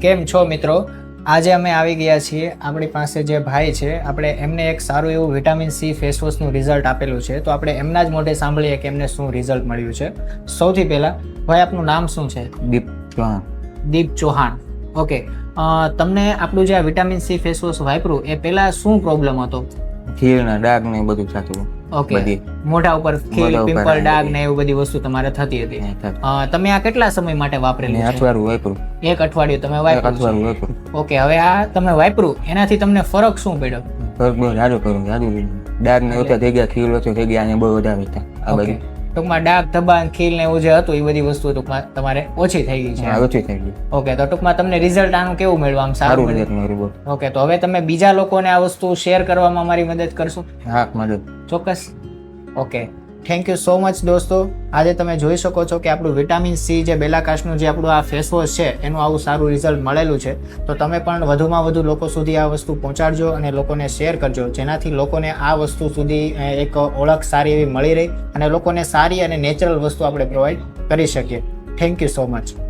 કેમ છો મિત્રો? આજે અમે આવી ગયા છીએ. આપણી પાસે જે ભાઈ છે, આપણે એમને એક સારું એવું વિટામિન સી ફેસ વોશનું રિઝલ્ટ આપેલું છે, તો આપણે એમના જ મોઢે સાંભળીએ કે એમને શું રિઝલ્ટ મળ્યું છે. સૌથી પહેલા ભાઈ, આપનું નામ શું છે? દીપ ચૌહાણ. દીપ ચૌહાણ. ઓકે, તમને આપણું જે આ વિટામિન સી ફેસ વોશ વાપર્યું એ પહેલા શું પ્રોબ્લેમ હતો? ખીલના ડાઘ ને એ બધું થતું. ઓકે, બધી મોઢા ઉપર ખીલ, મોઢા ઉપર પિમ્પલ, ડાઘ બધી. ને એવું બધી વસ્તુ તમારે થતી હતી. ને થતું. તમે આ કેટલા સમય માટે વાપરેલું છે? અઠવાડિયું વાપરું. એક અઠવાડિયું તમે એક વાપર્યું છે. અઠવાડિયું વાપરું. ઓકે, હવે આ તમે વાપર્યું એનાથી તમને ફરક શું પડ્યો? ફરક બહુ જાડું કરું જાડું. ડાઘ ને ઓછા થઈ ગયા, ખીલ ઓછો થઈ ગયા અને બહુ વધારે હતા. આ ઓકે, બધું ટૂંકમાં ડાઘ, ધબ્બા, ખીલ ને એવું જે હતું એ બધી વસ્તુ ટૂંકમાં તમારે ઓછી થઈ ગઈ છે. ઓછી થઈ ગઈ. ઓકે, તો ટૂંકમાં તમને રિઝલ્ટ આનું કેવું મળ્યું? આમ સારું સારું મળ્યું? રિઝલ્ટ મારું બહુ. ઓકે, તો હવે તમે બીજા લોકોને આ વસ્તુ શેર કરવામાં મારી મદદ કરશો? હા મદદ. ચોક્કસ. Okay, thank you so much દોસ્તો. આજે તમે જોઈ શકો છો કે આપણું વિટામિન સી જે બેલાકાશનું જે આપણું આ ફેસ વોશ છે એનું આવું સારું રિઝલ્ટ મળેલું છે. તો તમે પણ વધુમાં વધુ લોકો સુધી આ વસ્તુ પહોંચાડજો અને લોકોને શેર કરજો, જેનાથી લોકોને આ વસ્તુ સુધી એક ઓળખ સારી એવી મળી રહી અને લોકોને સારી અને નેચરલ વસ્તુ આપણે પ્રોવાઈડ કરી શકીએ. Thank you so much.